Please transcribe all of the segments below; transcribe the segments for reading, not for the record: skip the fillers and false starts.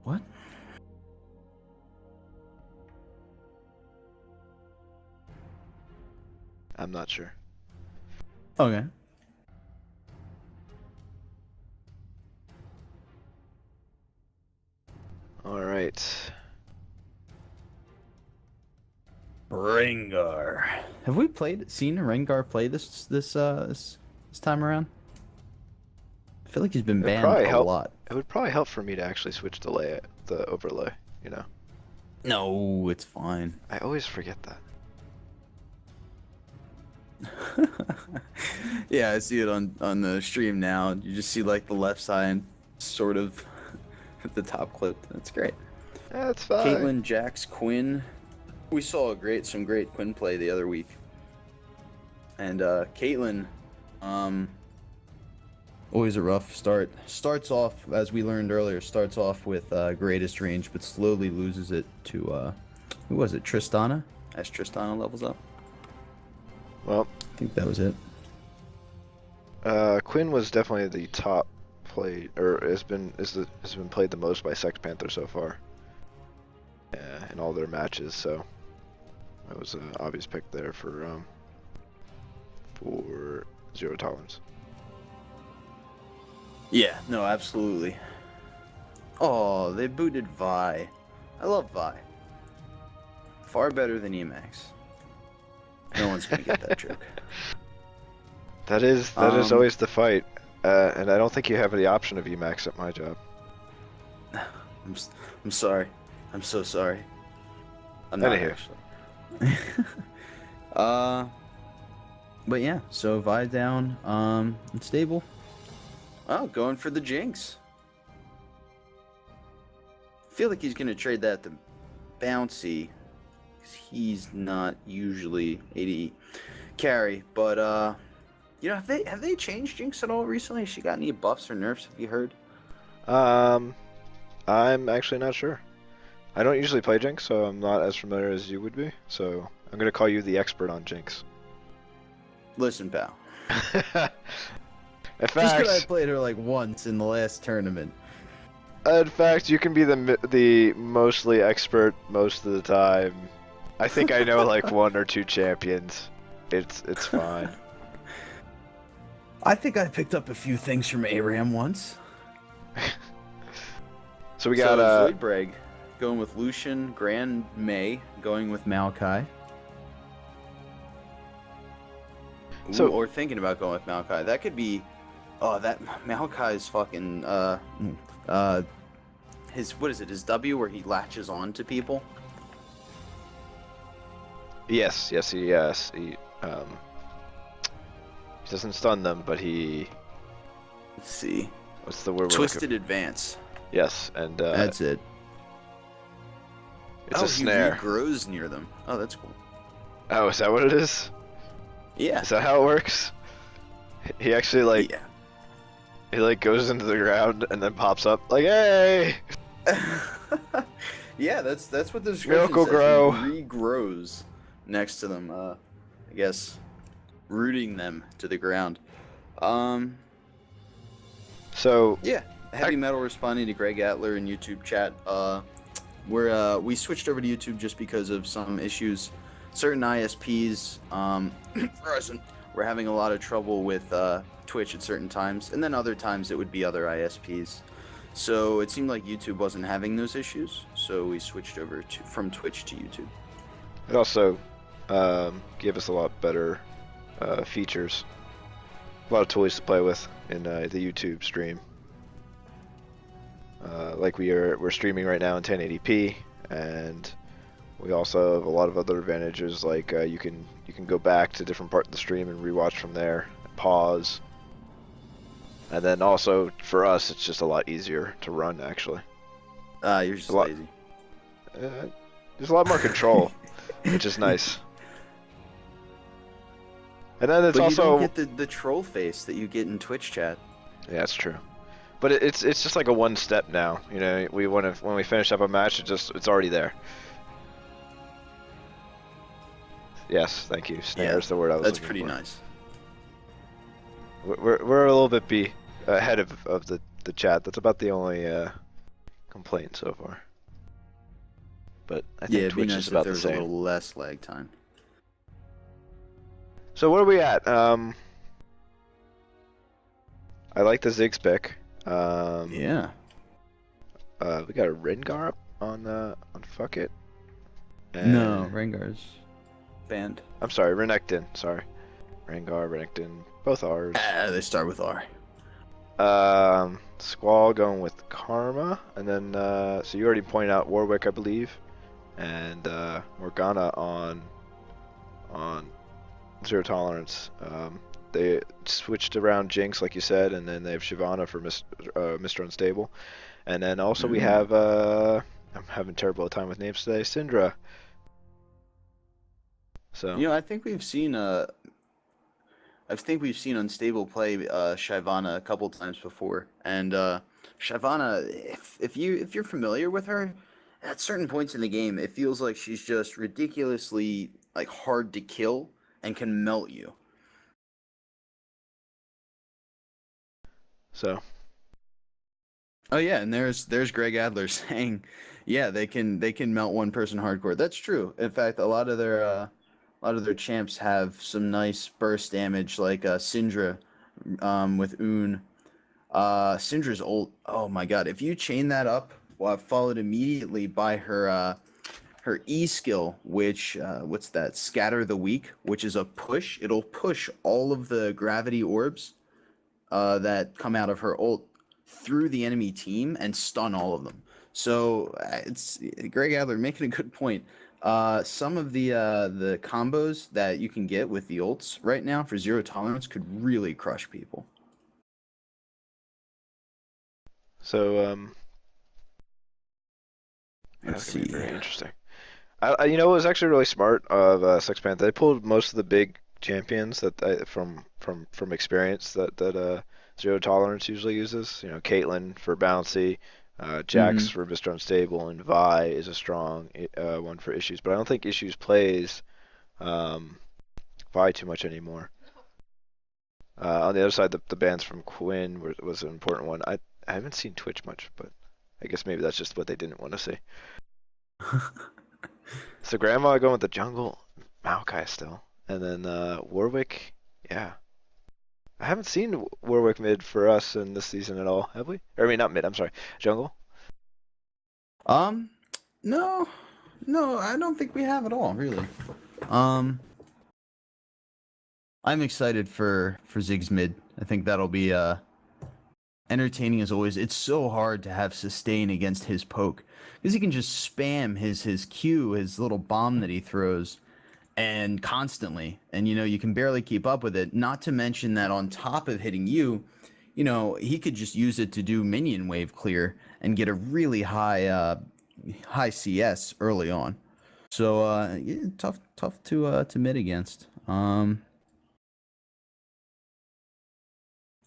What? I'm not sure. Okay. All right. Rengar. Have we seen Rengar play this time around? I feel like he's been It would banned probably a help. lot. It would probably help for me to actually switch the overlay. You know, No, it's fine. I always forget that. Yeah, I see it on the stream now. You just see like the left side sort of at the top clip. That's great. That's fine. Caitlyn, Jax, Quinn. We saw some great Quinn play the other week. And Caitlyn, always a rough start. Starts off, as we learned earlier, starts off with greatest range, but slowly loses it to who was it? Tristana? As Tristana levels up. Well, I think that was it. Quinn was definitely the top played, or has been played the most by Sex Panther so far. In all their matches, so that was an obvious pick there for Zero Tolerance. Yeah, no, absolutely. Oh, they booted Vi. I love Vi. Far better than Emax. No one's gonna get that joke. That is always the fight, and I don't think you have the option of Emax at my job. I'm sorry. I'm so sorry. I'm not Anywho. actually. But yeah, so Vi down, and stable. Oh, going for the Jinx. Feel like he's gonna trade that to Bouncy, 'cause he's not usually AD carry. But you know, have they changed Jinx at all recently? Has she got any buffs or nerfs? Have you heard? I'm actually not sure. I don't usually play Jinx, so I'm not as familiar as you would be. So I'm gonna call you the expert on Jinx. Listen, pal. In Just because I fact, played her like once in the last tournament. you can be the mostly expert most of the time. I think I know like one or two champions. It's fine. I think I picked up a few things from Aram once. So we got Zoidbrag going with Lucian, Grand May going with Maokai. So- Or thinking about going with Maokai. That could be. Oh, that Maokai's fucking his what is it? His W where he latches on to people. yes, he doesn't stun them, but he Let's see. what's the word? Twisted Advance. Yes, and That's it. it's a snare. He regrows near them. Oh, that's cool. Oh, is that what it is? Yeah. Is that how it works? He actually like Yeah. he like goes into the ground and then pops up like, hey! Yeah, that's what the description Miracle says. Grow. He regrows next to them. I guess rooting them to the ground. So Yeah, Heavy Metal responding to Greg Atler in YouTube chat. We switched over to YouTube just because of some issues. Certain ISPs we're having a lot of trouble with Twitch at certain times, and then other times it would be other ISPs. So it seemed like YouTube wasn't having those issues, so we switched over from Twitch to YouTube. it also gave us a lot better features, a lot of toys to play with in the YouTube stream. Like we're streaming right now in 1080p, and we also have a lot of other advantages, like you can go back to different parts of the stream and rewatch from there, pause, and then also for us it's just a lot easier to run actually. You're just lazy. There's a lot more control, which is nice. And then it's But also you don't get the troll face that you get in Twitch chat. yeah, it's true. But it's just like a one step now. You know, when we finish up a match, it's already there. Yes, thank you. Snare is the word I was That's looking pretty for. nice. We're a little bit ahead of the chat. That's about the only complaint so far. But I Yeah, think it'd be Twitch is nice if about there the was a same. little less lag time. So what are we at? I like the Ziggs pick. Yeah. We got a Rengar up on Fuck It. No, And Rengar's banned. I'm sorry, Renekton. Sorry, Rengar, Renekton, both ours. Ah, they start with R. Squall going with Karma, and then so you already pointed out Warwick, I believe, and Morgana on Zero Tolerance. They switched around Jinx, like you said, and then they have Shyvana for Mr. Unstable, and then also we Mm. have I'm having terrible time with names today, Syndra. So I think we've seen Unstable play Shyvana a couple times before, and Shyvana, if you're familiar with her, at certain points in the game, it feels like she's just ridiculously like hard to kill and can melt you. so Oh yeah, and there's Greg Adler saying, yeah, they can melt one person hardcore. That's true. In fact, a lot of their champs have some nice burst damage, like Syndra, with Un. Syndra's ult. Oh my god! If you chain that up, well, followed immediately by her E skill, which what's that? Scatter the weak, which is a push. It'll push all of the gravity orbs that come out of her ult through the enemy team and stun all of them. So it's Greg Adler making a good point. Some of the combos that you can get with the ults right now for zero tolerance could really crush people. so yeah, Let's that's gonna be see. very interesting. It was actually really smart of Sexpant. They pulled most of the big champions from experience that Zero Tolerance usually uses. Caitlyn for bouncy, Jax Hmm. for Mr. Unstable, and Vi is a strong one for issues. But I don't think issues plays um, Vi too much anymore. On the other side, the bans from Quinn was an important one. I haven't seen Twitch much, but I guess maybe that's just what they didn't want to see. So Grandma going with the jungle, Maokai still, and then Warwick. Yeah, I haven't seen Warwick mid for us in this season at all, have we? Or, I mean, not mid. I'm sorry, jungle. Um, no, no, I don't think we have at all, really. Um, I'm excited for Ziggs mid. I think that'll be entertaining as always. It's so hard to have sustain against his poke because he can just spam his Q, his little bomb that he throws, and constantly, and you can barely keep up with it. Not to mention that on top of hitting you, he could just use it to do minion wave clear and get a really high CS early on. So yeah, tough to mid against.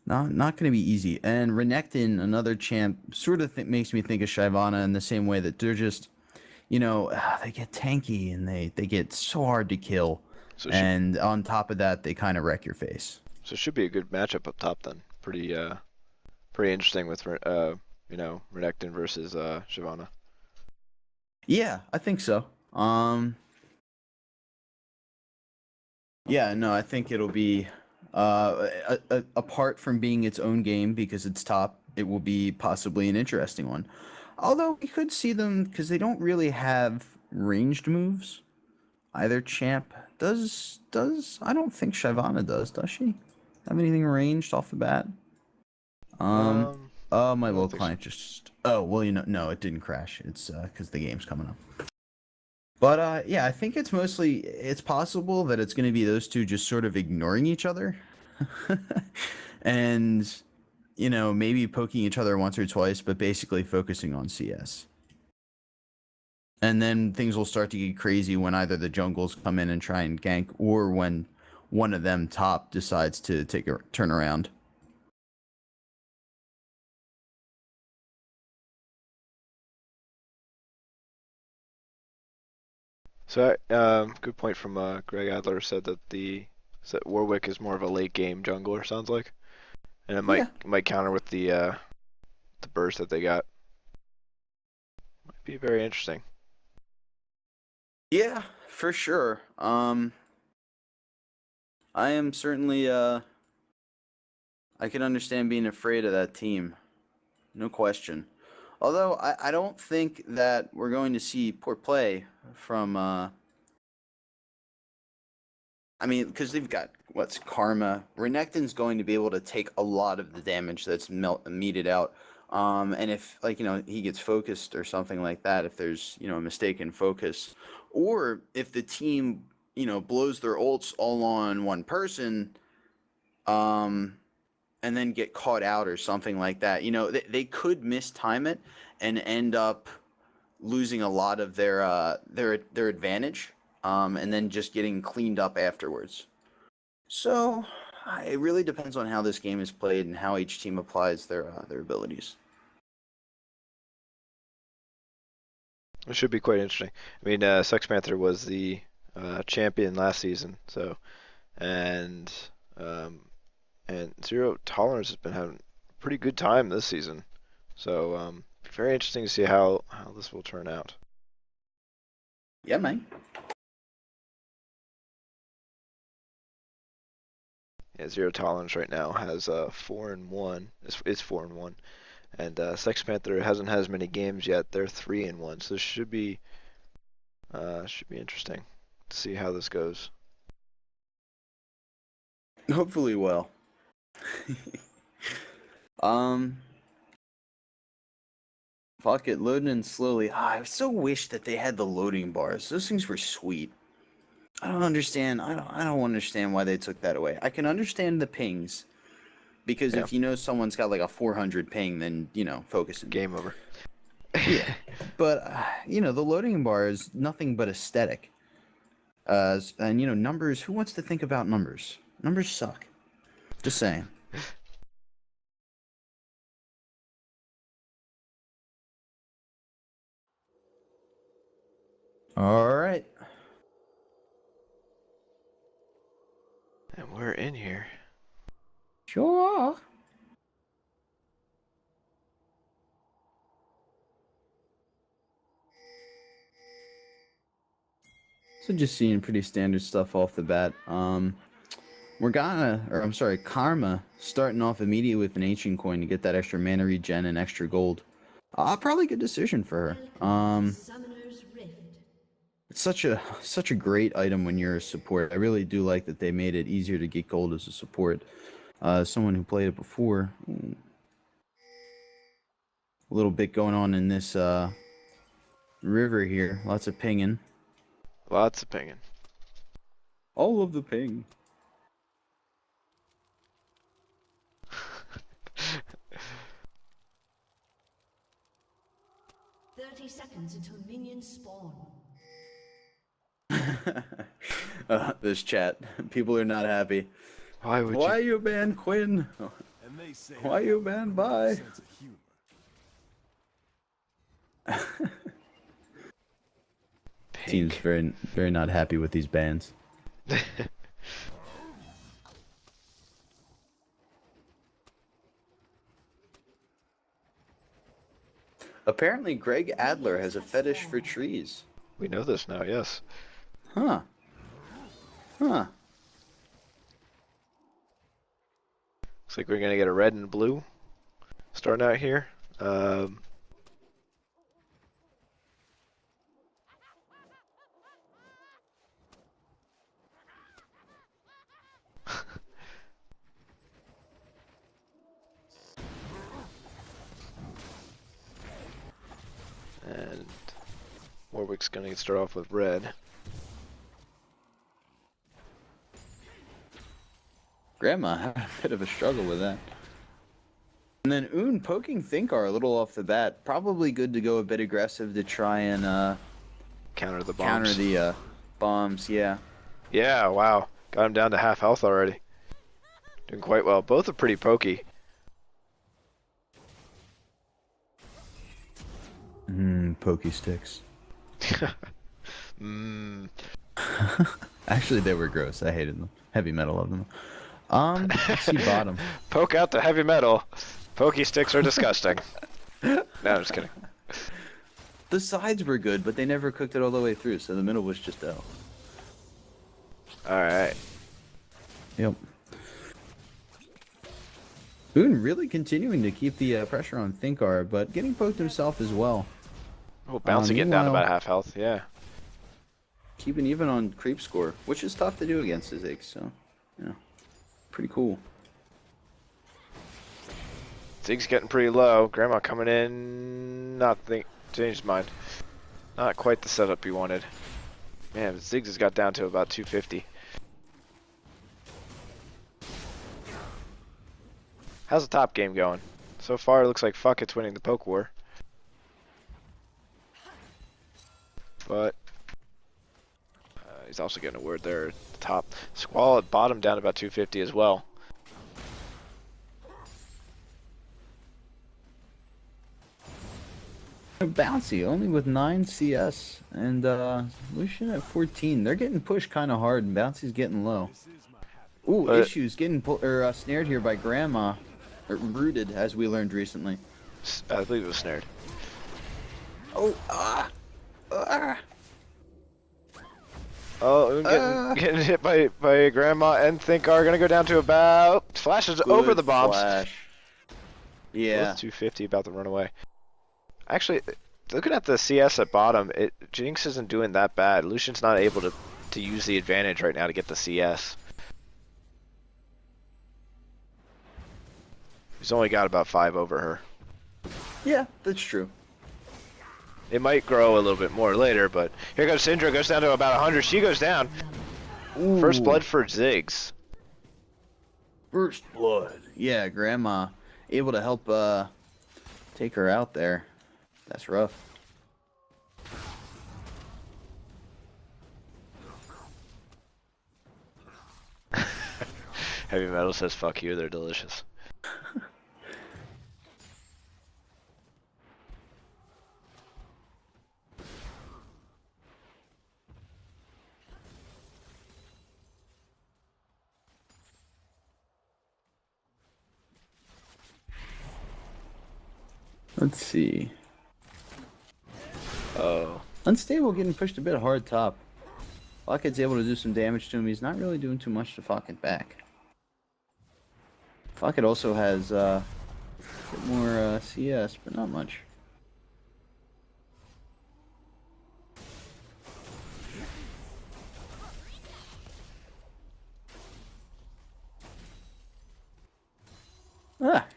Not going to be easy. And Renekton, another champ, sort of makes me think of Shyvana in the same way that they're just, they get tanky and they get so hard to kill. So it should And on top of that, they kind of wreck your face. so it should be a good matchup up top then. Pretty interesting with Renekton versus Shyvana. Yeah, I think so. Yeah, no, I think it'll be apart from being its own game because it's top, it will be possibly an interesting one. Although we could see them because they don't really have ranged moves. Either champ does I don't think Shyvana does she? Have anything ranged off the bat? Um my I little don't think so. client just oh well no it didn't crash. It's because the game's coming up. But yeah, I think it's possible that it's gonna be those two just sort of ignoring each other. And maybe poking each other once or twice, but basically focusing on CS. And then things will start to get crazy when either the jungles come in and try and gank, or when one of them top decides to take a turn around. So, good point from Greg Adler said Warwick is more of a late game jungler. Sounds like, and it might Yeah, might counter with the burst that they got. Be very interesting. Yeah, for sure. I am certainly I can understand being afraid of that team. No question. Although I don't think that we're going to see poor play from I mean, because they've got what's Karma. Renekton's going to be able to take a lot of the damage that's meted out. And if like he gets focused or something like that, if there's a mistaken focus, or if the team blows their ults all on one person, and then get caught out or something like that, they could mistime it and end up losing a lot of their advantage, and then just getting cleaned up afterwards. So it really depends on how this game is played and how each team applies their abilities. It should be quite interesting. I mean, Sex Panther was the champion last season, so and Zero Tolerance has been having a pretty good time this season. So very interesting to see how this will turn out. Yeah, man. Yeah, Zero Tolerance right now has 4-1. It's 4-1, and Sex Panther hasn't had as many games yet. They're 3-1, so this should be interesting to see how this goes. Hopefully well. Fuck it, loading in slowly. I so wish that they had the loading bars. Those things were sweet. I don't understand. I don't understand why they took that away. I can understand the pings, because Yeah. if someone's got like a 400 ping, then focusing. Game over. Yeah, but the loading bar is nothing but aesthetic. And numbers. Who wants to think about numbers? Numbers suck. Just saying. All right. And we're in here. Sure. So just seeing pretty standard stuff off the bat. Karma starting off immediately with an ancient coin to get that extra mana regen and extra gold. Probably a good decision for her. It's such a great item when you're a support. I really do like that they made it easier to get gold as a support. Someone who played it before. A little bit going on in this river here. Lots of pinging. Lots of pinging. All of the ping. Seconds until minions spawn. This chat. People are not happy. Why you ban Quinn? Why you ban Vi? Team's very, very not happy with these bans. Apparently, Greg Adler has a fetish for trees. We know this now, yes. Huh. Huh. Looks like we're gonna get a red and blue starting out here. And Warwick's gonna start off with red. Grandma had a bit of a struggle with that. And then Oon poking Thinkar a little off the bat. Probably good to go a bit aggressive to try and Counter the bombs. counter the bombs, yeah. Yeah, wow. Got him down to half health already. Doing quite well. Both are pretty pokey. Pokey sticks. Mmm. Actually, they were gross. I hated them. Heavy metal of them. Let's see bottom. Poke out the heavy metal. Pokey sticks are disgusting. No, I'm just kidding. The sides were good, but they never cooked it all the way through, so the middle was just out. Alright. Yep. Boone really continuing to keep the pressure on Thinkar, but getting poked himself as well. Oh, Bouncy getting down to about half health, yeah. Keeping even on creep score, which is tough to do against his Ziggs, so, yeah. Pretty cool. Ziggs getting pretty low. Grandma coming in. Changed his mind. Not quite the setup he wanted. Man, Ziggs has got down to about 250. How's the top game going? So far, it looks like Fuck It's winning the poke war. But he's also getting a word there at the top. Squall at bottom down about 250 as well. Bouncy only with 9 CS and Lucian at 14. They're getting pushed kind of hard and Bouncy's getting low. Ooh, issues getting snared here by Grandma, or rooted as we learned recently. I believe it was snared. Oh, Oh, getting hit by Grandma and Thinkar. Gonna go down to about flashes over the bombs. Flash. Yeah. Both 250 about to run away. Actually, looking at the CS at bottom, Jinx isn't doing that bad. Lucian's not able to use the advantage right now to get the CS. He's only got about 5 over her. Yeah, that's true. It might grow a little bit more later, but here goes Syndra, goes down to about 100. She goes down. Ooh. First blood for Ziggs. First blood. Yeah, Grandma able to help take her out there. That's rough. Heavy Metal says, fuck you, they're delicious. Let's see. Oh. Unstable getting pushed a bit hard top. Fucket's able to do some damage to him. He's not really doing too much to Fucket back. Fucket also has a bit more CS, but not much.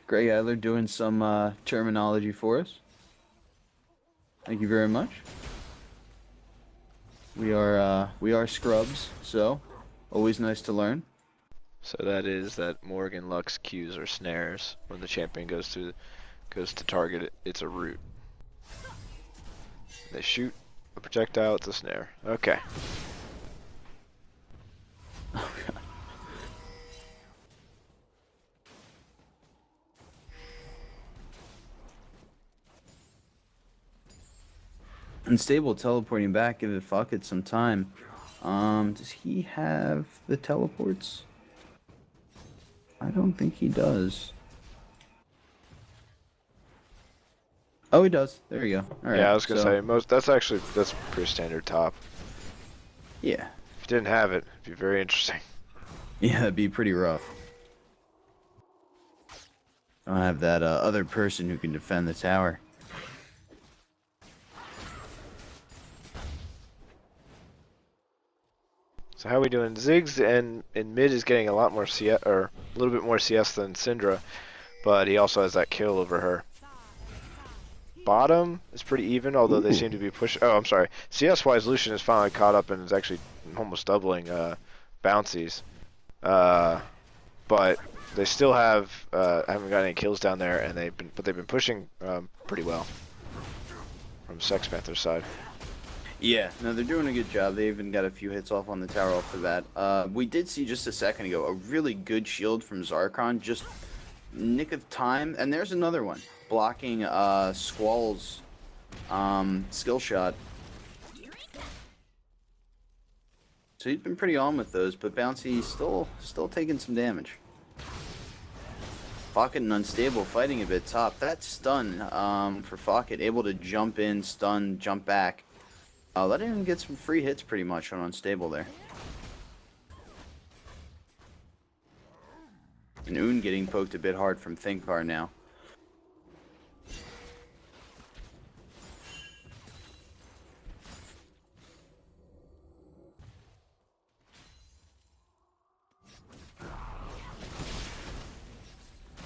Greg Adler doing some terminology for us. Thank you very much. We are scrubs, so always nice to learn. So that is that Morgan Lux Qs are snares. When the champion goes to target it, it's a root. They shoot a projectile, it's a snare. Okay. Oh god. Unstable teleporting back, give it fuck it some time. Does he have the teleports? I don't think he does. Oh, he does. There you go. All right. Yeah, I was gonna say that's pretty standard top. Yeah. If you didn't have it, it'd be very interesting. Yeah, it'd be pretty rough. I don't have that other person who can defend the tower. So how are we doing? Ziggs and in mid is getting a lot more CS, or a little bit more CS than Syndra, but he also has that kill over her. Bottom is pretty even, although they seem to be pushing. Oh, I'm sorry. CS-wise, Lucian is finally caught up and is actually almost doubling bouncies, but they still haven't got any kills down there, and they've been pushing pretty well from Sex Panther's side. Yeah, no, they're doing a good job. They even got a few hits off on the tower off the bat. We did see just a second ago a really good shield from Zarkon, just nick of time. And there's another one, blocking Squall's skill shot. So he's been pretty on with those, but Bouncy still taking some damage. Focket and Unstable fighting a bit top. That stun for Focket, able to jump in, stun, jump back. Letting him get some free hits pretty much on Unstable there. And Un getting poked a bit hard from Thinkvar now.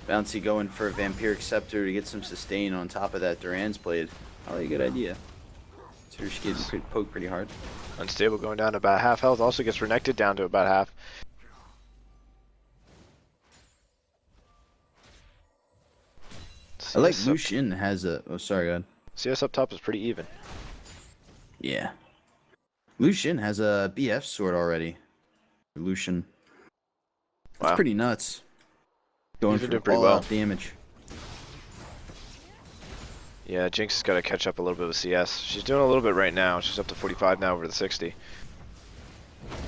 Bouncy going for a Vampiric Scepter to get some sustain on top of that Duran's Blade. Probably a good idea. So she's getting poked pretty hard. Unstable going down to about half health. Also gets renekted down to about half. I like Lucian has a... Oh, sorry, God. CS up top is pretty even. Yeah. Lucian has a BF sword already. Lucian. That's pretty nuts. Going for doing pretty all well. out damage. Yeah, Jinx has got to catch up a little bit with CS. She's doing a little bit right now. She's up to 45 now over the 60.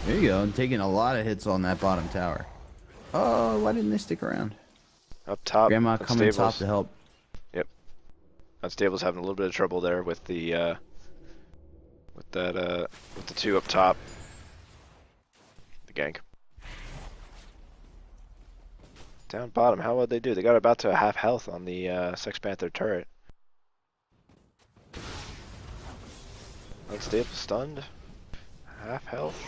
There you go. Taking a lot of hits on that bottom tower. Oh, why didn't they stick around? Up top. Grandma coming top to help. Yep. Unstable's having a little bit of trouble there with the with the two up top. The gank. Down bottom, how would they do? They got about to half health on the Sex Panther turret. Unstable stunned. Half health.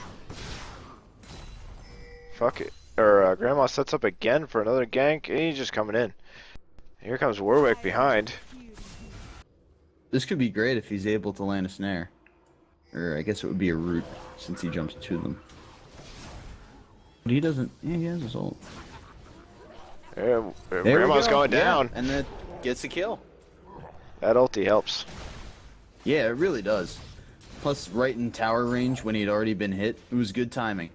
Fuck it. Or Grandma sets up again for another gank, and he's just coming in. Here comes Warwick behind. This could be great if he's able to land a snare. Or I guess it would be a root, since he jumps to them. But he doesn't... Yeah, he has his ult. Grandma's going down. And that gets a kill. That ulti helps. Yeah, it really does. Plus, right in tower range when he'd already been hit, it was good timing.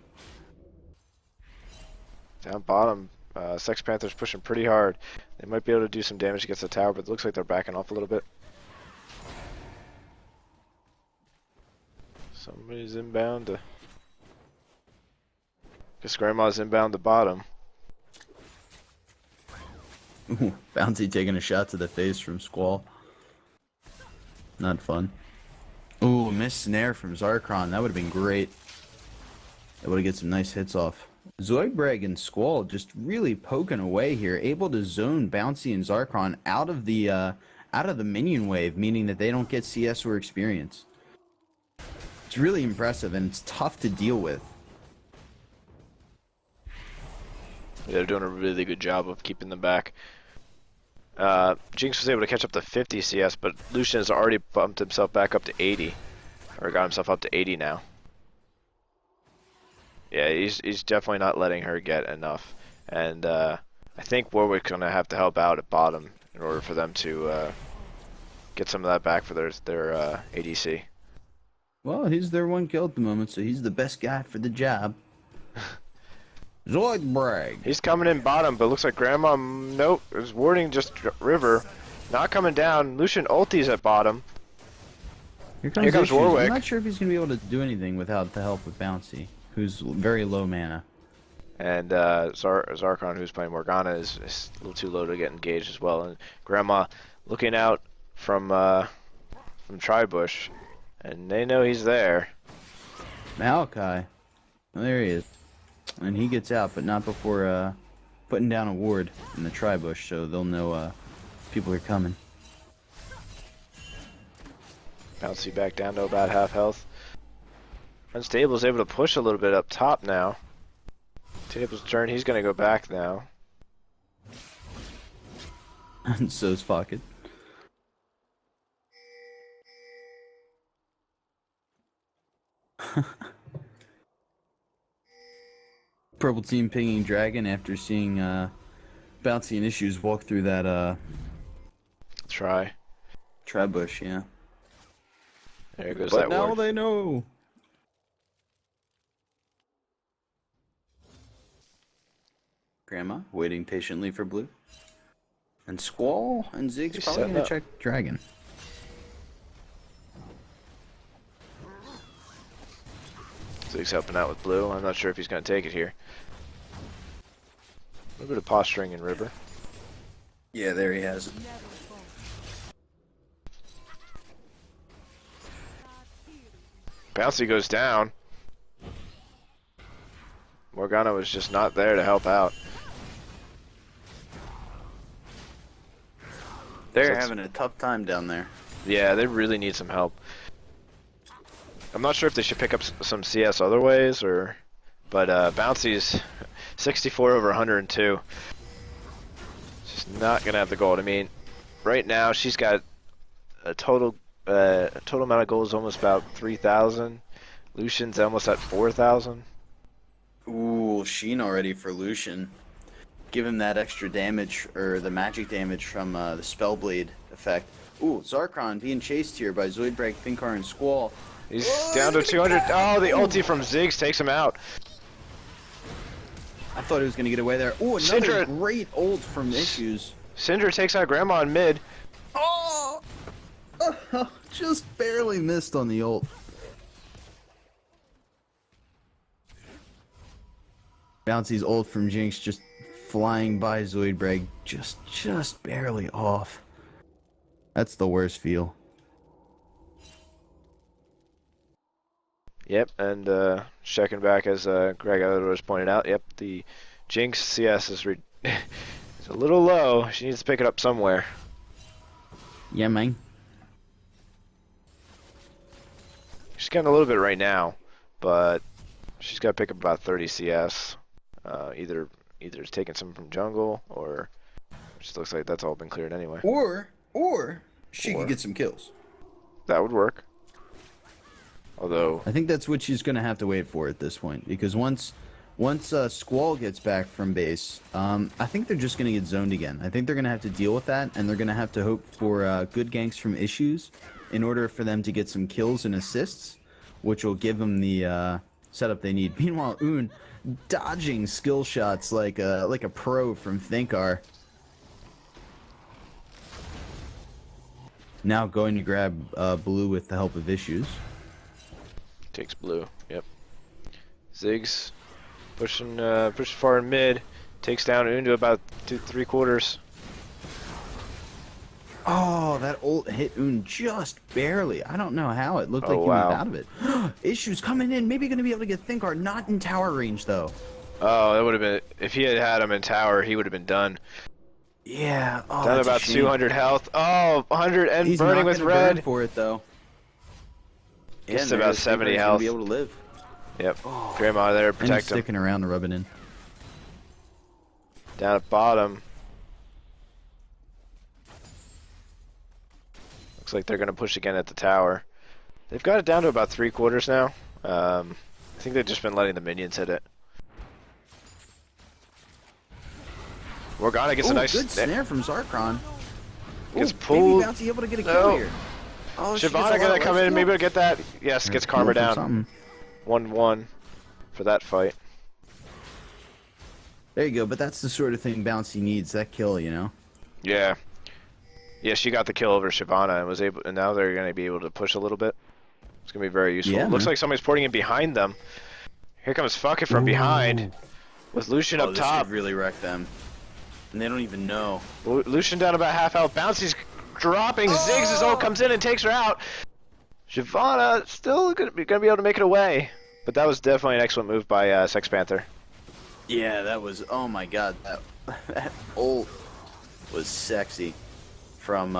Down bottom, Sex Panther's pushing pretty hard. They might be able to do some damage against the tower, but it looks like they're backing off a little bit. Somebody's inbound to... Guess Grandma's inbound to bottom. Ooh, Bouncy taking a shot to the face from Squall. Not fun. Ooh, missed snare from Zarkon. That would have been great. Able to get some nice hits off. Zoidbreg and Squall just really poking away here, able to zone Bouncy and Zarkon out of the minion wave, meaning that they don't get CS or experience. It's really impressive, and it's tough to deal with. Yeah, they're doing a really good job of keeping them back. Jinx was able to catch up to 50 CS, but Lucian has already bumped himself back up to 80. Or got himself up to 80 now. Yeah, he's definitely not letting her get enough. And I think Warwick's going to have to help out at bottom in order for them to get some of that back for their ADC. Well, he's their one kill at the moment, so he's the best guy for the job. Zoidbreg. He's coming in bottom, but looks like Grandma, nope, is warding just River. Not coming down. Lucian ulti's at bottom. Here comes Warwick. I'm not sure if he's going to be able to do anything without the help of Bouncy, who's very low mana. And Zarkon, who's playing Morgana, is a little too low to get engaged as well. And Grandma looking out from Tribush, and they know he's there. Malachi. Oh, there he is. And he gets out, but not before putting down a ward in the Tribush, so they'll know people are coming. Bouncy back down to about half health. Unstable's able to push a little bit up top now. Table's turn, he's going to go back now. And so's Focket. Purple team pinging Dragon after seeing Bouncy and Issues walk through that Tribush, yeah. There goes But that now ward. they know. Grandma waiting patiently for blue. And Squall and Zig's He's probably setting gonna up. check Dragon. Zig's helping out with blue. I'm not sure if he's going to take it here. A little bit of posturing in River. Yeah, there he has it. Bouncy goes down. Morgana was just not there to help out. They're having a tough time down there. Yeah, they really need some help. I'm not sure if they should pick up some CS other ways, but Bouncy's 64 over 102. She's not gonna have the gold. I mean, right now she's got a total amount of goals almost about 3,000. Lucian's almost at 4,000. Ooh, Sheen already for Lucian. Give him that extra damage, or the magic damage from the Spellblade effect. Ooh, Zarkon being chased here by Zoidbrag, Finkar, and Squall. He's down to 200. Oh, the ulti from Ziggs takes him out. I thought he was going to get away there. Ooh, another great ult from Issues. Syndra takes out Grandma in mid. Oh! Just barely missed on the ult. Bouncy's ult from Jinx just flying by Zoidbrag, just barely off. That's the worst feel. Yep, and checking back as Greg was pointed out, yep, the Jinx CS is it's a little low. She needs to pick it up somewhere. Yeah, man. She's getting a little bit right now, but she's got to pick up about 30 CS. Either it's taking some from jungle, or it just looks like that's all been cleared anyway. Or she could get some kills. That would work. Although I think that's what she's gonna have to wait for at this point, because once Squall gets back from base, I think they're just gonna get zoned again. I think they're gonna have to deal with that, and they're gonna have to hope for good ganks from Issues in order for them to get some kills and assists, which will give them the setup they need. Meanwhile, Un dodging skill shots like a pro from Thinkar. Now going to grab blue with the help of Issues. takes blue. Yep. Ziggs pushing far in mid, takes down into about 3/4. Oh, that ult hit Un just barely. I don't know how. It looked like he wow. was out of it. Issues coming in. Maybe going to be able to get Thinkar. Not in tower range, though. Oh, that would have been... If he had him in tower, he would have been done. Yeah. Oh, Down that's a about shame. 200 health. Oh, 100 and He's burning not with gonna red. burn for it, though. Gets Yeah, about 70 Thinkar's health. gonna be able to live. Yep. Oh. Grandma there, And he's protect him. sticking around to rub it in. Down at bottom. Looks like they're going to push again at the tower. They've got it down to about 3/4 now. I think they've just been letting the minions hit it. Morgana gets a nice good snare from Zarkon. Gets Ooh, pulled. Maybe Bouncy able to get a No. kill here. Oh, she gets a Shyvana lot gonna of come life in and maybe steal? get that. Yes, gets Or Karma kill from down. something. 1-1 for that fight. There you go, but that's the sort of thing Bouncy needs, that kill, you know? Yeah. Yeah, she got the kill over Shyvana and was able, and now they're gonna be able to push a little bit. It's gonna be very useful. Yeah, Looks man. like somebody's porting in behind them. Here comes Fuck It from behind with Lucian up this top. could really wreck them. And they don't even know. Lucian down about half health. Bouncy's dropping. Ziggs' ult comes in and takes her out. Shyvana still gonna be able to make it away, but that was definitely an excellent move by Sex Panther. Yeah, that was, oh my god, that ult was sexy from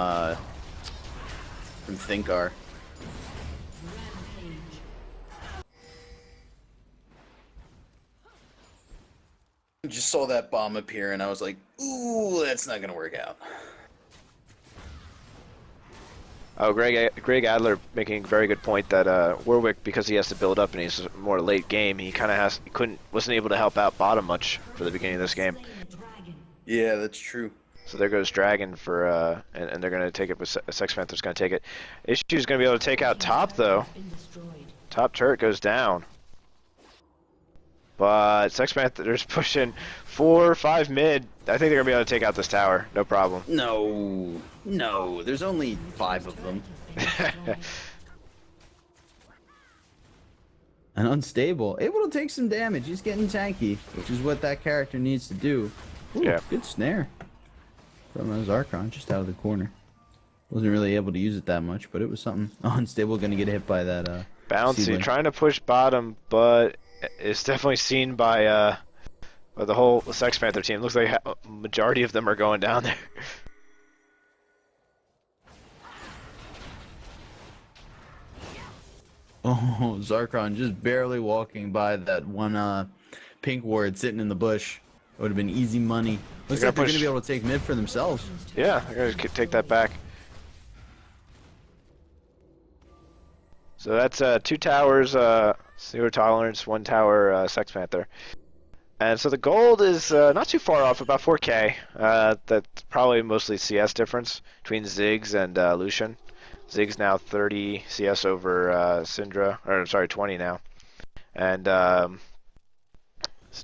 Thinkar. I just saw that bomb appear and I was like, ooh, that's not gonna work out. Oh, Greg Adler making a very good point that Warwick, because he has to build up and he's more late game, he kind of wasn't able to help out bottom much for the beginning of this game. Yeah, that's true. So there goes Dragon for and they're gonna take it with Sex Panther's gonna take it. Issue's gonna be able to take out top though. Top turret goes down. But Sex Panther's pushing 4 or 5 mid. I think they're gonna be able to take out this tower, no problem. No, there's only 5 of them. And unstable, able to take some damage. He's getting tanky, which is what that character needs to do. Ooh, Yeah. good snare. from Zarkon, just out of the corner. Wasn't really able to use it that much, but it was something. Unstable gonna get hit by that Bouncy seedling. trying to push bottom, but it's definitely seen by the whole Sex Panther team. Looks like a majority of them are going down there. Oh, Zarkon just barely walking by that one pink ward sitting in the bush. It would have been easy money. Looks like they're going to be able to take mid for themselves. Yeah, they're gonna take that back. So that's 2 towers, 0 tolerance, 1 tower, Sex Panther. And so the gold is not too far off, about 4K. That's probably mostly CS difference between Ziggs and Lucian. Ziggs now 30 CS over Syndra, or sorry, 20 now. And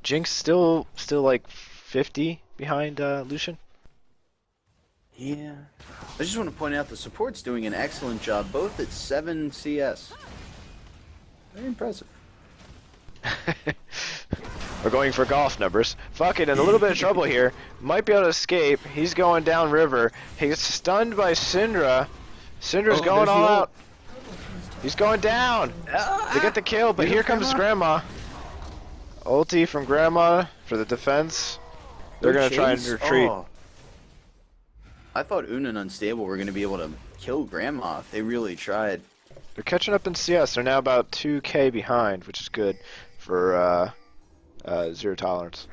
Jinx still like 50 behind Lucian. Yeah. I just want to point out the support's doing an excellent job, both at 7 CS. Very impressive. We're going for golf numbers. Fuck it, in a little bit of trouble here. Might be able to escape. He's going down river. He gets stunned by Syndra. Syndra's going all out. He's going down. They get the kill, but here comes Grandma. Ulti from Grandma for the defense. They're going to try and retreat. Oh. I thought Un and Unstable were going to be able to kill Grandma if they really tried. They're catching up in CS. They're now about 2K behind, which is good for 0 tolerance.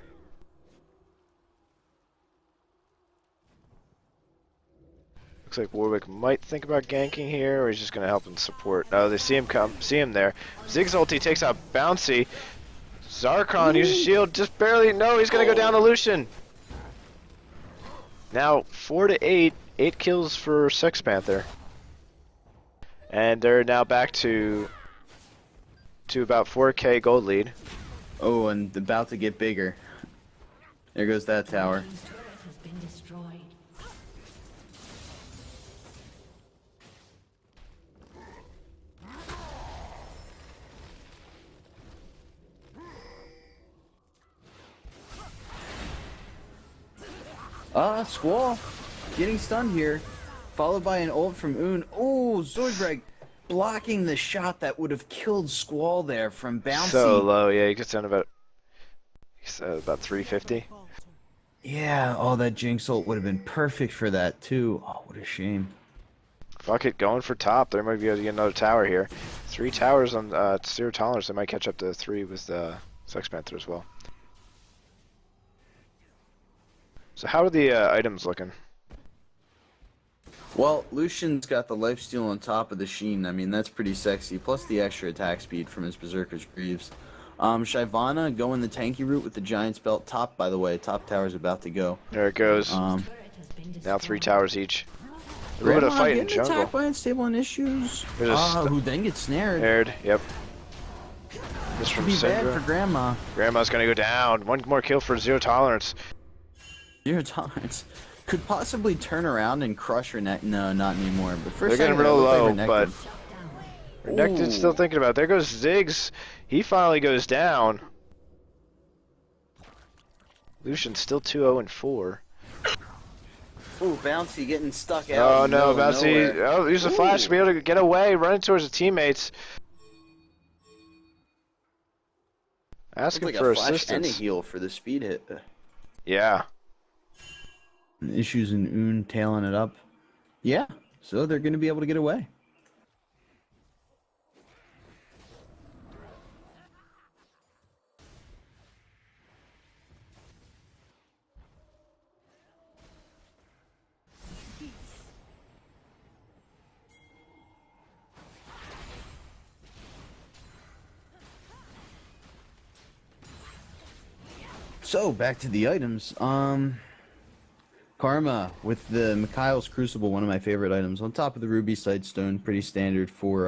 Looks like Warwick might think about ganking here, or he's just going to help him support. No, they see him come, see him there. Ziggs ulti takes out Bouncy. Zarkon uses shield, just barely. No, he's going to go down to Lucian. Now 4 to 8, 8 kills for Sex Panther, and they're now back to about 4K gold lead. Oh, and about to get bigger. There goes that tower. Team's turret has been destroyed. Squall getting stunned here, followed by an ult from Un. Oh, Zoidberg blocking the shot that would have killed Squall there from Bouncy. So low, yeah, he gets down about 350. Yeah, oh, that Jinx ult would have been perfect for that too. Oh, what a shame. Fuck it, going for top. They might be able to get another tower here. 3 towers on 0 tolerance. They might catch up to 3 with Sex Panther as well. So how are the items looking? Well, Lucian's got the lifesteal on top of the Sheen. I mean, that's pretty sexy. Plus the extra attack speed from his Berserker's Greaves. Shyvana going the tanky route with the Giant's Belt. Top, by the way. Top tower's about to go. There it goes. Turret has been destroyed. Now 3 towers each. A little bit of fight in getting jungle. attacked by Unstable and Issues. Who then gets snared. Snared, yep. This Could from be bad for Syndra. Grandma. Grandma's gonna go down. 1 more kill for 0 tolerance. 0 tolerance. Could possibly turn around and crush her neck. No, not anymore. But first They're getting real low, but Down. Renekton's still thinking about it. There goes Ziggs. He finally goes down. Lucian's still 2-0-4. Ooh, Bouncy getting stuck out. Oh in the no, middle of Bouncy. nowhere. Oh, use a flash to be able to get away, running towards the teammates. Asking Looks like for a flash assistance. and a heal for the speed hit. Yeah. Issues and Un tailing it up. Yeah, so they're going to be able to get away. So, back to the items. Karma with the Mikhail's Crucible, one of my favorite items. On top of the Ruby Sightstone, pretty standard for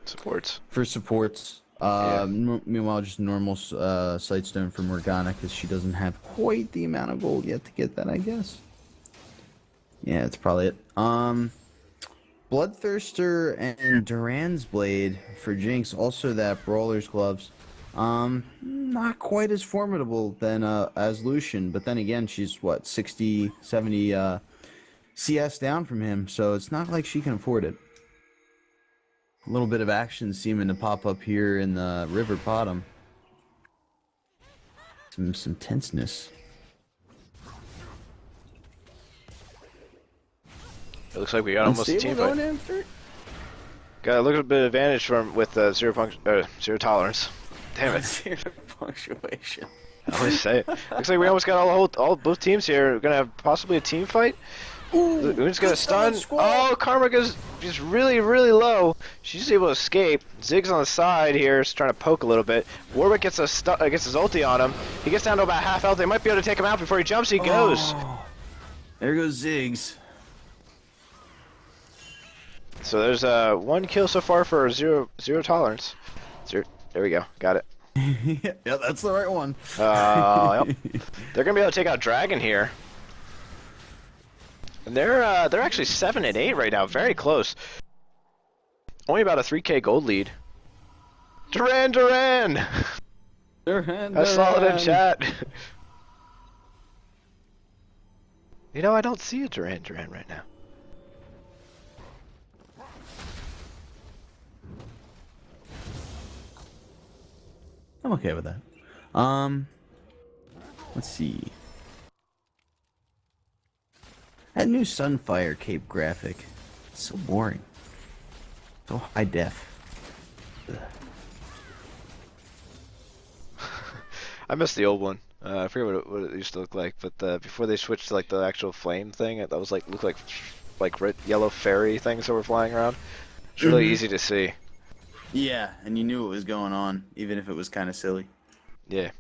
Supports. supports. Yeah. Meanwhile, just normal Sightstone for Morgana, because she doesn't have quite the amount of gold yet to get that, I guess. Yeah, that's probably it. Bloodthirster and Duran's Blade for Jinx, also that Brawler's Gloves. Not quite as formidable than as Lucian, but then again, she's what, 60, 70 CS down from him, so it's not like she can afford it. A little bit of action seeming to pop up here in the river bottom. Some tenseness. It looks like we got almost a team Unstable fight. going after? Got a little bit of advantage from with zero tolerance. Damn it! Zero punctuation. I always say it. Looks like we almost got both teams here. We're gonna have possibly a team fight. Ooh, Une's gonna good stun. Squall. Oh, Karma goes just really, really low. She's able to escape. Zig's on the side here, is trying to poke a little bit. Warwick gets his ulti on him. He gets down to about half health. They might be able to take him out before he jumps. He goes. Oh, there goes Ziggs. So there's one kill so far for zero tolerance. There we go. Got it. Yeah, that's the right one. Yep. They're gonna be able to take out Dragon here. And they're actually 7 and 8 right now, very close. Only about a 3K gold lead. Duran! I saw it in chat. You know, I don't see a Duran right now. I'm okay with that. Let's see. That new Sunfire Cape graphic. It's so boring. So high def. Ugh. I miss the old one. I forget what it used to look like, but before they switched to like the actual flame thing, that was looked like red, yellow fairy things that were flying around. It's really easy to see. Yeah, and you knew what was going on, even if it was kind of silly. Yeah.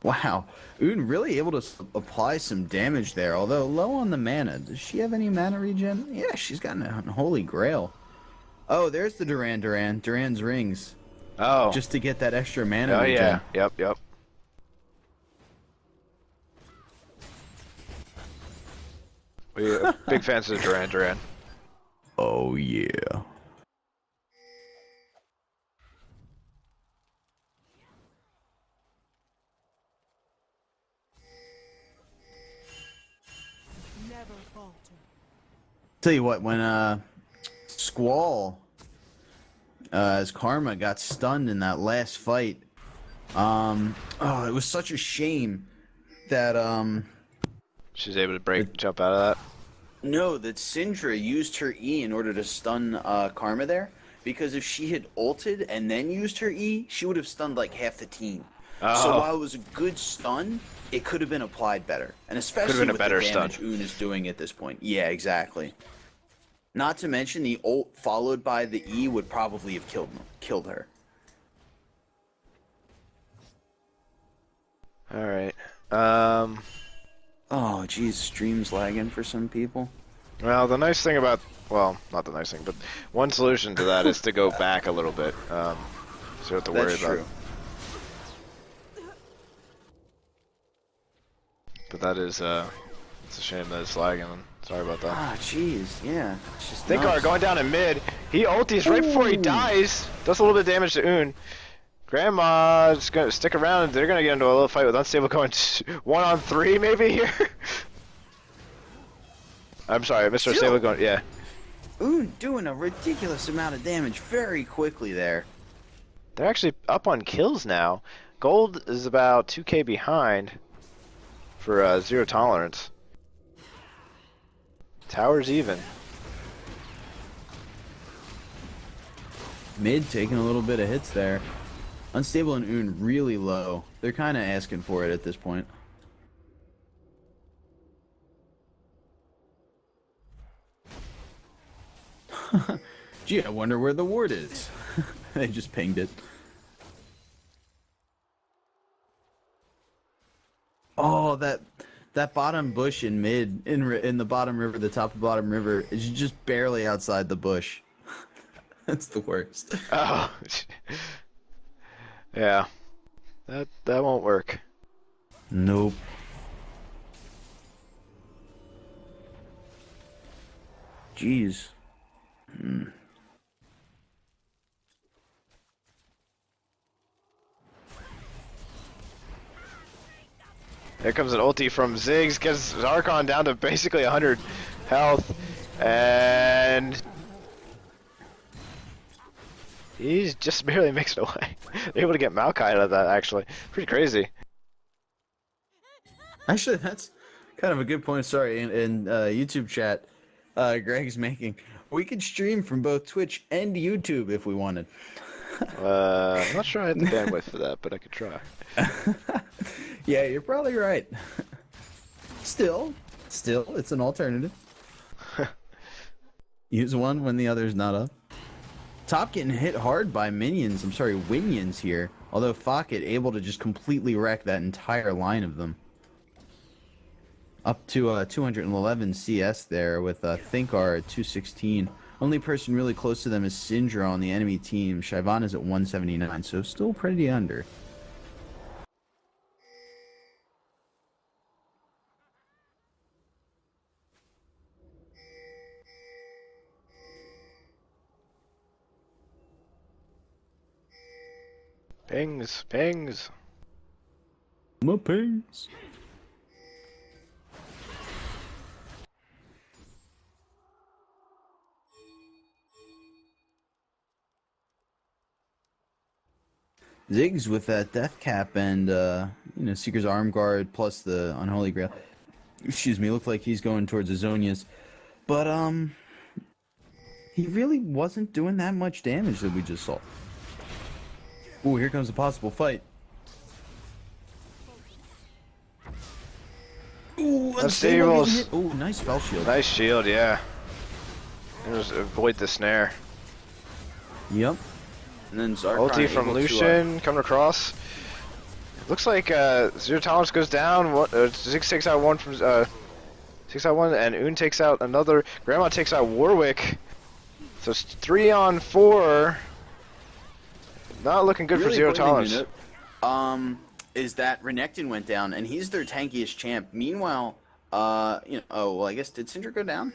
Wow, Oon really able to apply some damage there, although low on the mana. Does she have any mana regen? Yeah, she's got an Holy Grail. Oh, there's the Duran's rings. Oh. Just to get that extra mana Oh regen. yeah. Yep. We're big fans of Duran. Oh yeah. Tell you what, when Squall as Karma got stunned in that last fight, it was such a shame that She's able to jump out of that. no, that Syndra used her E in order to stun Karma there, because if she had ulted and then used her E, she would have stunned like half the team. Oh. So while it was a good stun, it could have been applied better, and especially been a with better the damage stun. Oon is doing at this point. Yeah, exactly. Not to mention the ult followed by the E would probably have killed her. All right. Oh, geez, stream's lagging for some people. Well, the nice thing about, well, not the nice thing, but one solution to that is to go back a little bit. So you don't have to worry That's about true. it. But that is, it's a shame that it's lagging. Sorry about that. Ah, jeez, yeah. It's just Thinkar nuts. going down in mid. He ultis right before he dies. Does a little bit of damage to Oon. Grandma's gonna stick around. They're gonna get into a little fight with Unstable going 1-on-3 maybe here. I'm sorry, Mr. Unstable going, yeah. Oon doing a ridiculous amount of damage very quickly there. They're actually up on kills now. Gold is about 2K behind for zero tolerance. Tower's even. Mid taking a little bit of hits there. Unstable and Oon really low. They're kind of asking for it at this point. Gee, I wonder where the ward is. They just pinged it. Oh, that bottom bush in mid, in the bottom river, the top of bottom river, is just barely outside the bush. That's the worst. Oh, yeah. That won't work. Nope. Jeez. There comes an ulti from Ziggs, gets Zarkon down to basically 100 health, and he's just barely makes it away. They're able to get Maokai out of that, actually. Pretty crazy. Actually, that's kind of a good point. Sorry, in YouTube chat, Greg's making. We could stream from both Twitch and YouTube if we wanted. I'm not sure I have the bandwidth for that, but I could try. Yeah, you're probably right. Still, it's an alternative. Use one when the other's not up. Top getting hit hard by minions. I'm sorry, winions here. Although Focket able to just completely wreck that entire line of them. Up to 211 CS there with Thinkar at 216. Only person really close to them is Syndra on the enemy team. Shyvana is at 179, so still pretty under. Pings, pings. My pings. Ziggs with that death cap and Seeker's arm guard plus the unholy grail. Excuse me, looked like he's going towards the Zonias, but he really wasn't doing that much damage that we just saw. Ooh, here comes a possible fight. Ooh, Unstable. Ooh, nice spell shield. Nice shield, yeah. Just avoid the snare. Yep. And then Zarkon Ulti from Lucian coming across. Looks like Zero Tolerance goes down. Ziggs takes out one from 6 out one, and Un takes out another. Grandma takes out Warwick. So it's 3 on 4. Not looking good really for Zero Tolerance. Is that Renekton went down, and he's their tankiest champ. Meanwhile, oh well, I guess did Syndra go down?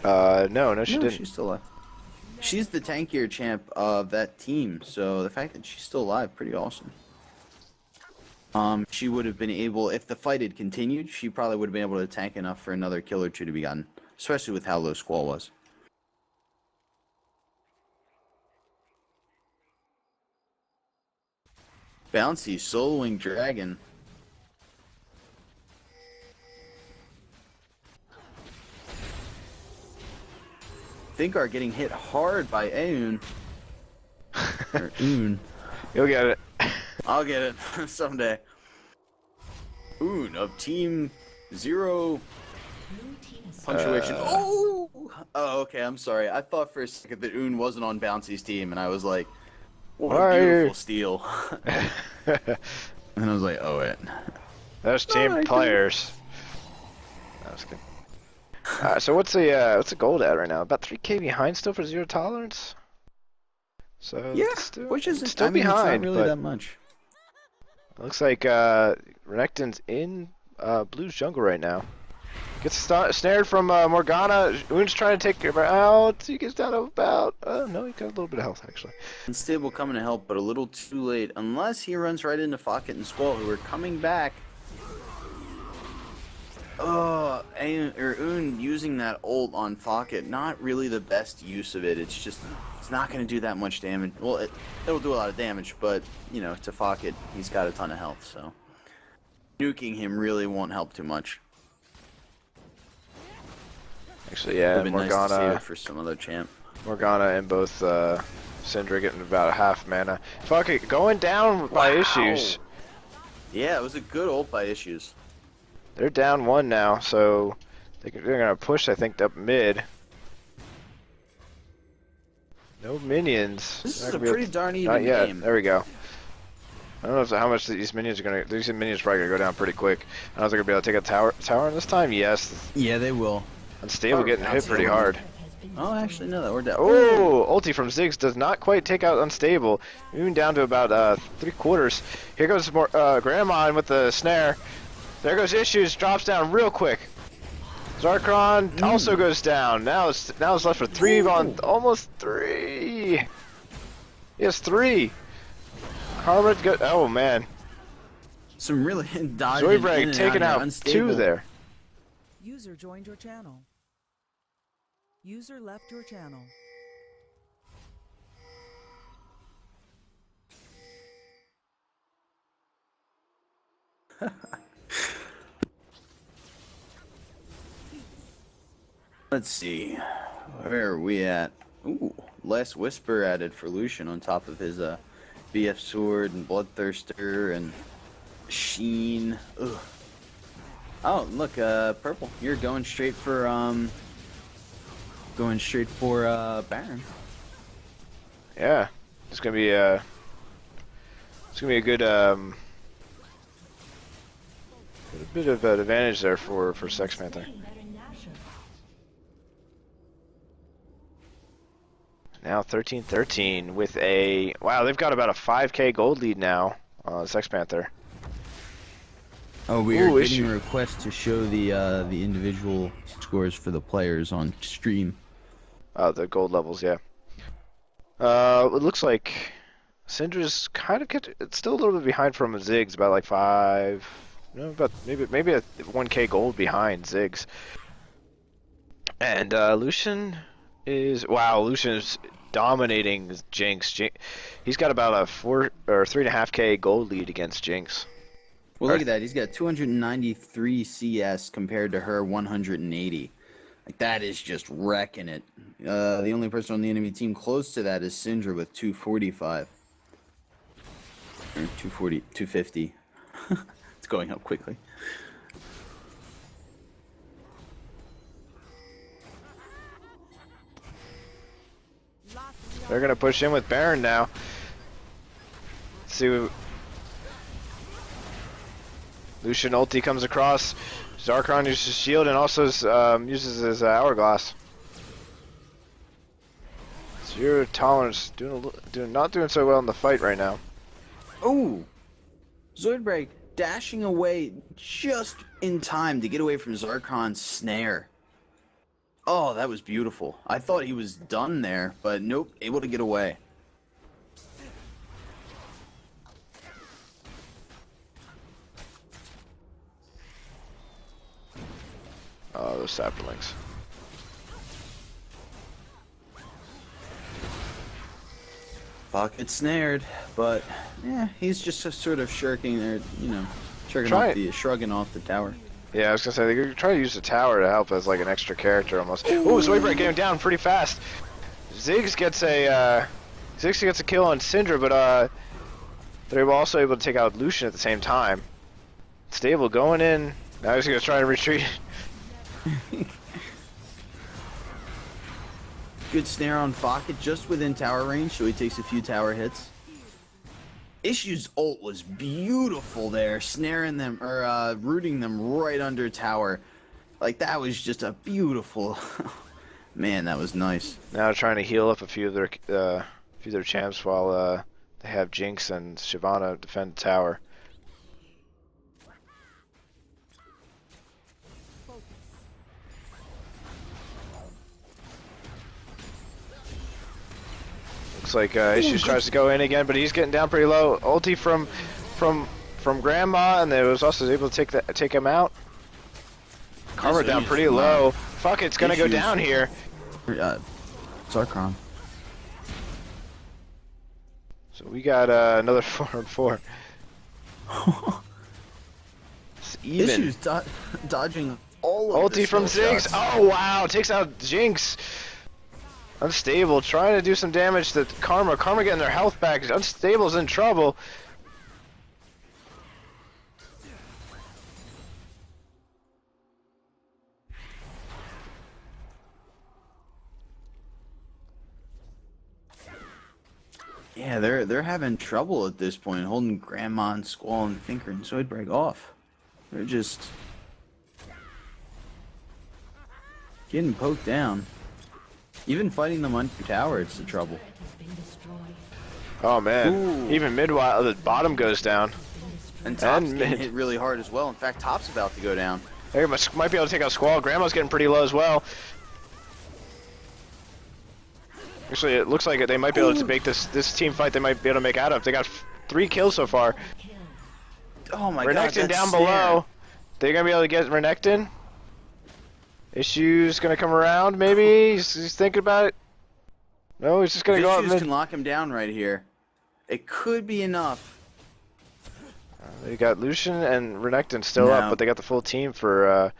Oh. No, she didn't. She's still alive. She's the tankier champ of that team, so the fact that she's still alive, pretty awesome. She would have been able, if the fight had continued, she probably would have been able to tank enough for another kill or two to be gotten, especially with how low Squall was. Bouncy, soloing Dragon. Thinkar getting hit hard by Aeon. Or Oon. You'll get it. I'll get it someday. Oon of Team 0 punctuation. Oh, okay, I'm sorry. I thought for a second that Oon wasn't on Bouncy's team, and I was like, what a beautiful steal. And I was like, oh, wait. Those team players. That was good. So what's the gold at right now? About 3K behind still for Zero Tolerance. So Yeah, still, which isn't still behind. behind. It's not really but that much. looks like Renekton's in Blue's jungle right now. Gets snared from Morgana. Un's trying to take her out. He gets down to about. No, he got a little bit of health actually. Unstable coming to help, but a little too late. Unless he runs right into Focket and Squall, who are coming back. Un using that ult on Focket, not really the best use of it. It's not going to do that much damage. Well, it'll do a lot of damage, but, to Focket, he's got a ton of health, so. Nuking him really won't help too much. Actually, yeah, Would've been nice to save Morgana. it for some other champ. Morgana and both Syndra getting about a half mana. Fuck it, going down by issues. Yeah, it was a good ult by issues. They're down 1 now, so they're gonna push, I think, up mid. No minions. This Not is a gonna be pretty darn even Not yet. game. There we go. I don't know how much these minions are gonna. These minions are probably gonna go down pretty quick. I don't know if they're gonna be able to take a tower this time. Yes. Yeah, they will. Unstable getting hit pretty hard. Oh, actually, no, we're down. Oh, ulti from Ziggs does not quite take out Unstable. Even down to about 3/4. Here goes more Grandma with the snare. There goes Issues, drops down real quick. Zarkon also goes down. Now it's left for 3 on almost 3. He has 3. Karma go. Oh man. some really dodging in Zoidberg and taking out, out unstable. 2 there. User joined your channel. User left your channel. Let's see. Where are we at? Ooh, less Whisper added for Lucian on top of his BF Sword and Bloodthirster and Sheen. Ugh. Oh, look, Purple. You're going straight for Baron. Yeah, it's gonna be a good a bit of an advantage there for Sex Panther. Baron Nashor. Now 13-13 with a wow. They've got about a 5K gold lead now. Sex Panther. Oh, we are Ooh, getting issue. a request to show the individual scores for the players on stream. The gold levels, yeah. It looks like Syndra's kind of it's still a little bit behind from Ziggs, about like 5, about maybe a 1K gold behind Ziggs. And Lucian is dominating Jinx. He's got about a 4 or 3.5K gold lead against Jinx. Well, look at that. He's got 293 CS compared to her 180. Like, that is just wrecking it. The only person on the enemy team close to that is Syndra with 245. Or 240, 250. It's going up quickly. They're gonna push in with Baron now. Let's see what... Lucian ulti comes across. Zarkon uses his shield and also uses his hourglass. Zero tolerance, not doing so well in the fight right now. Oh! Zoidberg dashing away just in time to get away from Zarkon's snare. Oh, that was beautiful. I thought he was done there, but nope, able to get away. Oh, those saplings. Pocket snared, but yeah, he's just sort of shirking there, shrugging off the tower. Yeah, I was gonna say they're trying to use the tower to help as like an extra character almost. Ooh, Zoidberg getting down pretty fast. Ziggs gets a kill on Syndra, but they're also able to take out Lucian at the same time. Stable going in. Now he's gonna try and retreat. Good snare on Pocket just within tower range, so he takes a few tower hits. Issue's ult was beautiful there, snaring them or rooting them right under tower. Like, that was just a beautiful. Man, that was nice. Now trying to heal up a few of their champs while they have Jinx and Shyvana defend the tower. Looks like Issues tries to go in again, but he's getting down pretty low. Ulti from Grandma, and they was also able to take him out. Karma Nice down Issues pretty from, low. Fuck, it's gonna go Issues. down here. Zarkon. So we got another 4-on-4. It's even. Issues dodging all of Ulti the from skill Ziggs. shots. Oh wow, takes out Jinx. Unstable, trying to do some damage to Karma. Karma getting their health back. Unstable's in trouble. Yeah, they're having trouble at this point, holding Grandma and Squall and Thinker and Zoidberg off. They're just getting poked down. Even fighting them under tower, it's the trouble. Turret has been destroyed. Oh man, Ooh. even mid while the bottom goes down. And Top's And getting mid. hit really hard as well. In fact, Top's about to go down. They might be able to take out Squall. Grandma's getting pretty low as well. Actually, it looks like they might be able to make this team fight. They might be able to make out of. They got 3 kills so far. Kill. Oh my god, Renekton that down snare. below. They're gonna be able to get Renekton. Issues gonna come around, maybe? He's thinking about it. No, he's just gonna If go up Issues mid. can lock him down right here. It could be enough. They got Lucian and Renekton still up, No. but they got the full team for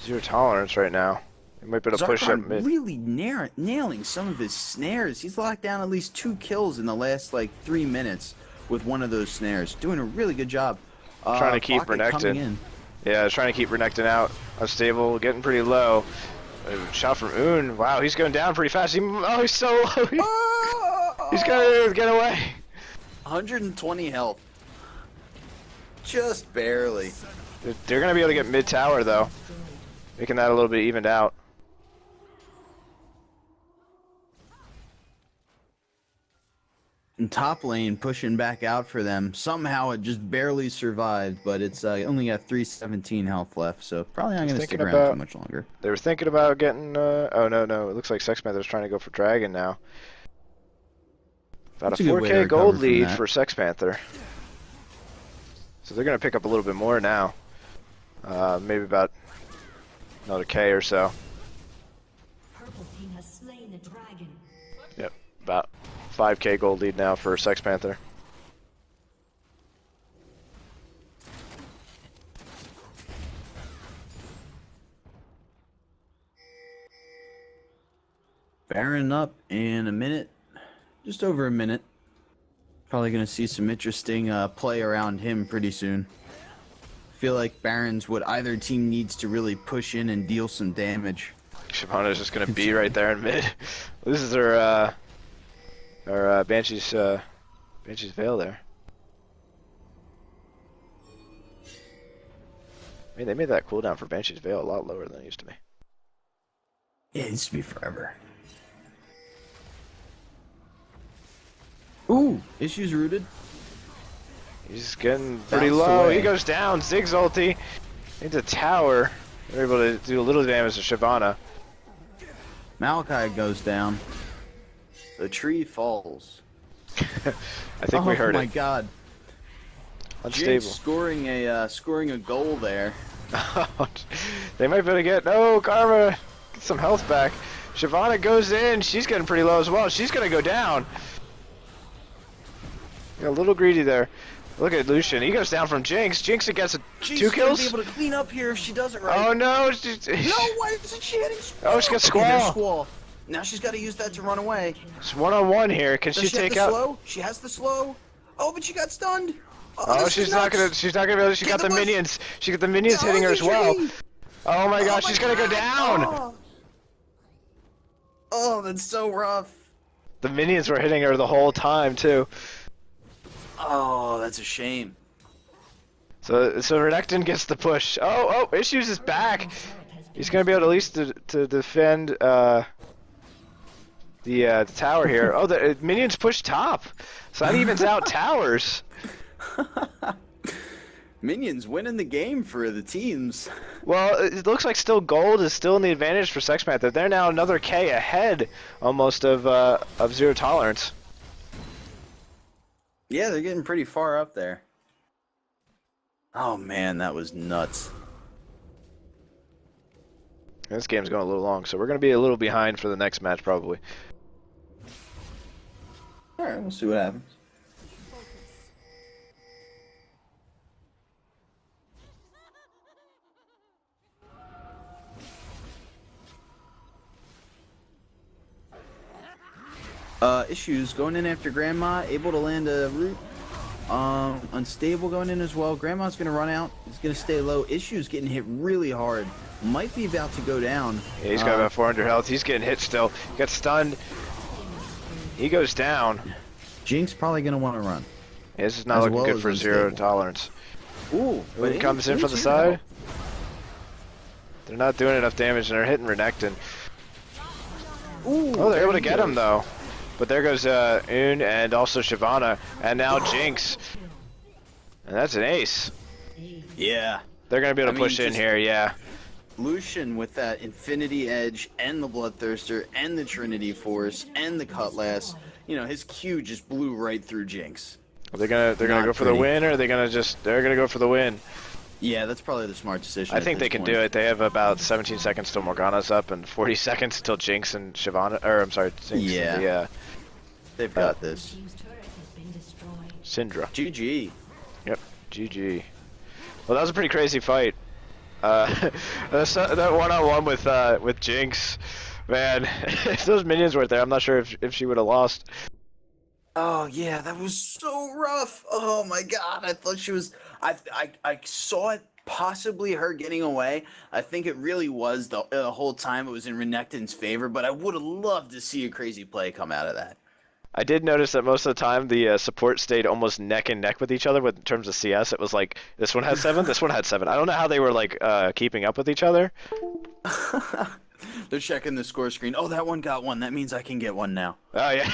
zero tolerance right now. They might be able to push up Zarkon mid. really nailing some of his snares. He's locked down at least 2 kills in the last like 3 minutes with one of those snares. Doing a really good job. Trying to keep Pocket coming Renekton. in. Yeah, trying to keep Renekton out. Unstable, getting pretty low. Shot from Un. Wow, he's going down pretty fast. Oh, he's so low. He's gonna get away. 120 health. Just barely. They're gonna be able to get mid tower though, making that a little bit evened out. And top lane pushing back out for them. Somehow it just barely survived, but it's only got 317 health left, so probably not going to stick around too much longer. They were thinking about getting. Oh no, it looks like Sex Panther's trying to go for Dragon now. About That's a a good way to 4K recover gold from lead that. for Sex Panther. So they're gonna pick up a little bit more now. Maybe about another K or so. Purple team has slain the dragon. Yep, about 5K gold lead now for Sex Panther. Baron up in a minute. Just over a minute. Probably going to see some interesting play around him pretty soon. Feel like Baron's what either team needs to really push in and deal some damage. Shyvana's just gonna be right there in mid. This is our Banshee's Veil there. I mean, they made that cooldown for Banshee's Veil a lot lower than it used to be. Yeah, it used to be forever. Ooh, Issues rooted. He's getting pretty Bounced low. away. He goes down. Zig's ulti into tower. They're able to do a little damage to Shyvana. Malachi goes down. The tree falls. I think we heard Oh my it. god. Unstable. Jinx scoring a goal there. They might be able to get Karma. Get some health back. Shyvana goes in. She's getting pretty low as well. She's gonna go down. Yeah, a little greedy there. Look at Lucian. He goes down from Jinx. Jinx gets 2 kills. She's gonna be able to clean up here if she does it right. Oh no! No, why isn't she hitting Squall? Oh, she got Okay, Squall. there's Squall. Now she's got to use that to run away. It's 1-on-1 here. Can Does she she have take the out? slow? She has the slow. Oh, but she got stunned. Oh, this she's is not nuts. gonna. She's not gonna be able. She Get got the the bush. minions. She got the minions Oh, hitting her as the well. tree. Oh my gosh, Oh she's my gonna go God. down. Oh, that's so rough. The minions were hitting her the whole time too. Oh, that's a shame. So Renekton gets the push. Oh, Issues is back. He's gonna be able to at least to defend the tower here. Oh, the minions push top, so that evens out towers. Minions winning the game for the teams. Well, it looks like still gold is still in the advantage for Sex Panther. They're now another K ahead, almost of zero tolerance. Yeah, they're getting pretty far up there. Oh man, that was nuts. This game's going a little long, so we're gonna be a little behind for the next match probably. All right, we'll see what happens. Issues going in after Grandma, able to land a root. Unstable going in as well. Grandma's gonna run out. He's gonna stay low. Issues getting hit really hard. Might be about to go down. Yeah, he's got about 400 health. He's getting hit still. He got stunned. He goes down. Jinx probably gonna want to run. Yeah, this is not As looking well good as for zero unstable. tolerance. Ooh, Who comes in from the side? They're not doing enough damage, and they're hitting Renekton. Ooh, Oh, they're there able to he get him goes. though. But there goes Un and also Shyvana, and now Jinx. And that's an ace. Yeah. They're gonna be able I to mean, push in just- here, yeah. Lucian with that Infinity Edge and the Bloodthirster and the Trinity Force and the Cutlass. You know, his Q just blew right through Jinx. Are they gonna Not go for the pretty. win, or are they they're gonna go for the win? Yeah, that's probably the smart decision. I think they can do it. They have about 17 seconds till Morgana's up, and 40 seconds till Jinx and Shyvana, or I'm sorry, Jinx Yeah. and the, They've got this. Team's turret has been destroyed. Syndra. GG. Yep, GG. Well, that was a pretty crazy fight. That one-on-one with Jinx, man. If those minions weren't there, I'm not sure if she would have lost. Oh yeah, that was so rough. Oh my god, I thought she was. I saw it possibly her getting away. I think it really was the whole time it was in Renekton's favor. But I would have loved to see a crazy play come out of that. I did notice that most of the time the support stayed almost neck and neck with each other in terms of CS. It was like this one had 7, this one had 7. I don't know how they were like keeping up with each other. They're checking the score screen. Oh, that one got one. That means I can get one now. Oh yeah.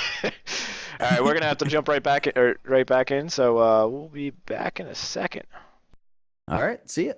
All right, we're gonna have to jump right back in. So we'll be back in a second. All right, see ya.